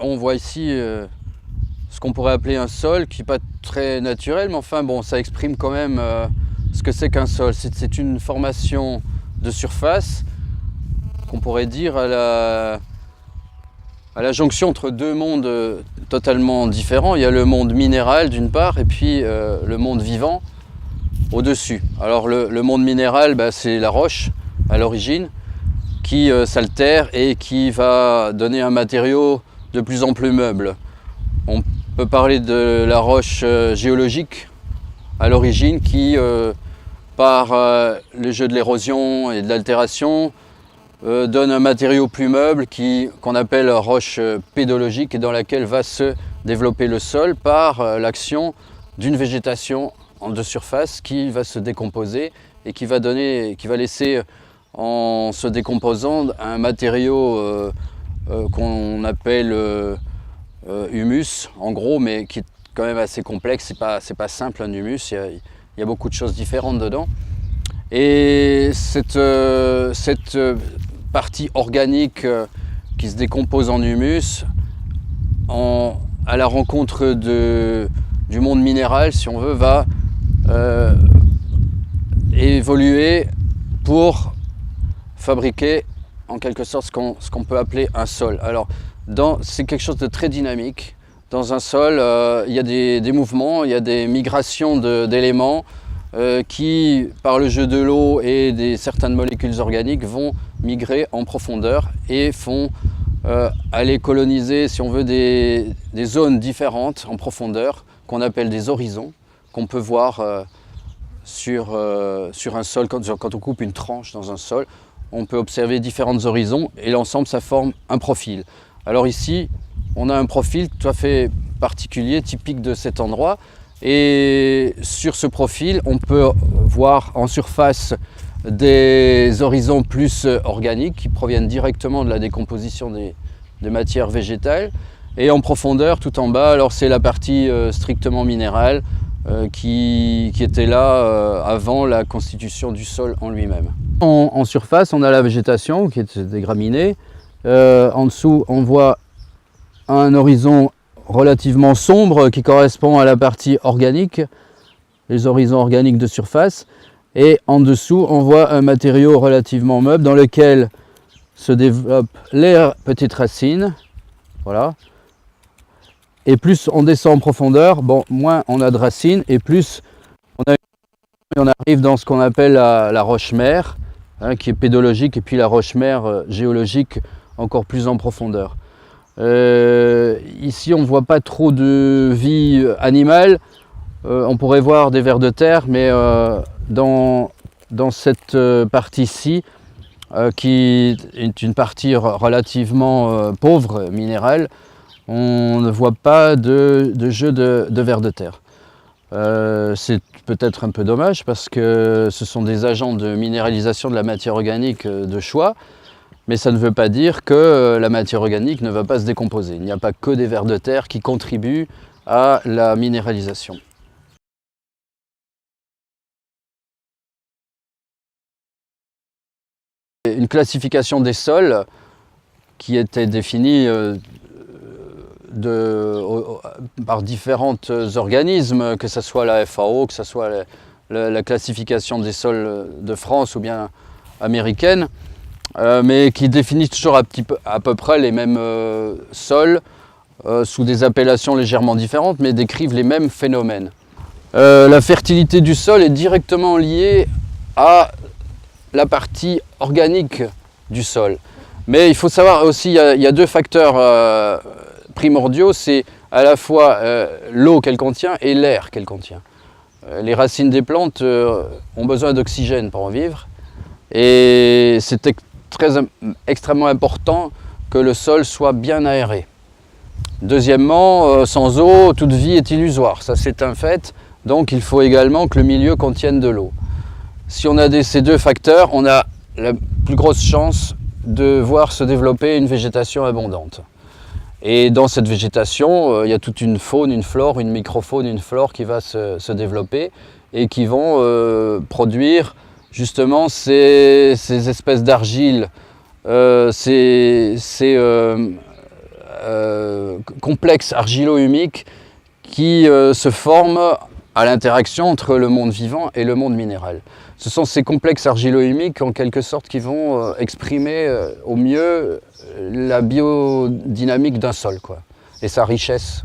on voit ici ce qu'on pourrait appeler un sol qui n'est pas très naturel, mais enfin bon, ça exprime quand même ce que c'est qu'un sol. C'est une formation de surface qu'on pourrait dire à la jonction entre deux mondes totalement différents. Il y a le monde minéral d'une part et puis le monde vivant au-dessus. Alors le monde minéral, c'est la roche à l'origine qui s'altère et qui va donner un matériau de plus en plus meuble. On peut parler de la roche géologique à l'origine qui, par le jeu de l'érosion et de l'altération, donne un matériau plus meuble qu'on appelle roche pédologique et dans laquelle va se développer le sol par l'action d'une végétation de surface qui va se décomposer et qui va laisser en se décomposant un matériau qu'on appelle humus en gros, mais qui est quand même assez complexe. C'est pas simple un humus, il y a beaucoup de choses différentes dedans. Et cette partie organique qui se décompose en humus, à la rencontre du monde minéral, si on veut, va évoluer pour fabriquer en quelque sorte ce qu'on peut appeler un sol. Alors, c'est quelque chose de très dynamique. Dans un sol, il y a des mouvements, il y a des migrations d'éléments qui, par le jeu de l'eau et certaines molécules organiques, vont migrer en profondeur et font aller coloniser, si on veut, des zones différentes en profondeur qu'on appelle des horizons, qu'on peut voir sur un sol. Quand on coupe une tranche dans un sol, on peut observer différents horizons et l'ensemble, ça forme un profil. Alors ici, on a un profil tout à fait particulier, typique de cet endroit. Et sur ce profil, on peut voir en surface des horizons plus organiques qui proviennent directement de la décomposition des matières végétales. Et en profondeur, tout en bas, alors c'est la partie strictement minérale qui était là avant la constitution du sol en lui-même. En surface, on a la végétation qui est des graminées. En dessous, on voit un horizon relativement sombre qui correspond à la partie organique, les horizons organiques de surface. Et en dessous, on voit un matériau relativement meuble dans lequel se développent les petites racines. Voilà. Et plus on descend en profondeur, moins on a de racines et plus on arrive dans ce qu'on appelle la roche-mère, qui est pédologique, et puis la roche-mère géologique encore plus en profondeur. Ici, on ne voit pas trop de vie animale. On pourrait voir des vers de terre, mais dans cette partie-ci, qui est une partie relativement pauvre, minérale, on ne voit pas de jeu de vers de terre. C'est peut-être un peu dommage parce que ce sont des agents de minéralisation de la matière organique de choix, mais ça ne veut pas dire que la matière organique ne va pas se décomposer. Il n'y a pas que des vers de terre qui contribuent à la minéralisation. Une classification des sols qui était définie par différents organismes, que ce soit la FAO, que ce soit la classification des sols de France ou bien américaine, mais qui définissent toujours à peu près les mêmes sols, sous des appellations légèrement différentes, mais décrivent les mêmes phénomènes. La fertilité du sol est directement liée à la partie organique du sol. Mais il faut savoir aussi, il y a deux facteurs primordiaux, c'est à la fois l'eau qu'elle contient et l'air qu'elle contient. Les racines des plantes ont besoin d'oxygène pour en vivre, et c'est extrêmement important que le sol soit bien aéré. Deuxièmement, sans eau, toute vie est illusoire, ça c'est un fait, donc il faut également que le milieu contienne de l'eau. Si on a ces deux facteurs, on a la plus grosse chance de voir se développer une végétation abondante. Et dans cette végétation, il y a toute une faune, une flore, une microfaune, une flore qui va se développer et qui vont produire justement ces espèces d'argile, ces complexes argilo-humiques qui se forment à l'interaction entre le monde vivant et le monde minéral. Ce sont ces complexes argilo-humiques en quelque sorte qui vont exprimer au mieux la biodynamique d'un sol, quoi, et sa richesse.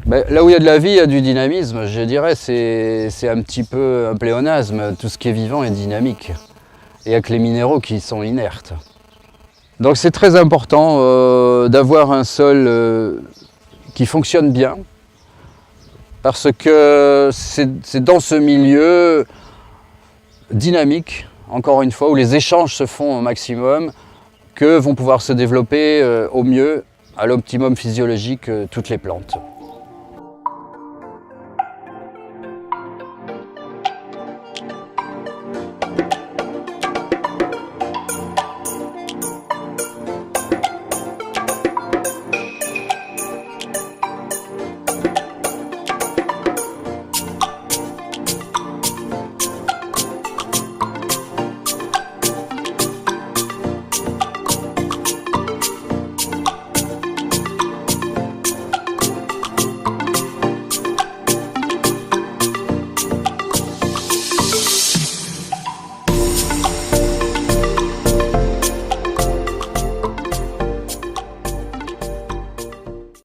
Ben, là où il y a de la vie, il y a du dynamisme, je dirais, c'est un petit peu un pléonasme. Tout ce qui est vivant est dynamique, et avec les minéraux qui sont inertes. Donc c'est très important d'avoir un sol qui fonctionne bien, parce que c'est dans ce milieu dynamique, encore une fois, où les échanges se font au maximum, que vont pouvoir se développer au mieux, à l'optimum physiologique, toutes les plantes.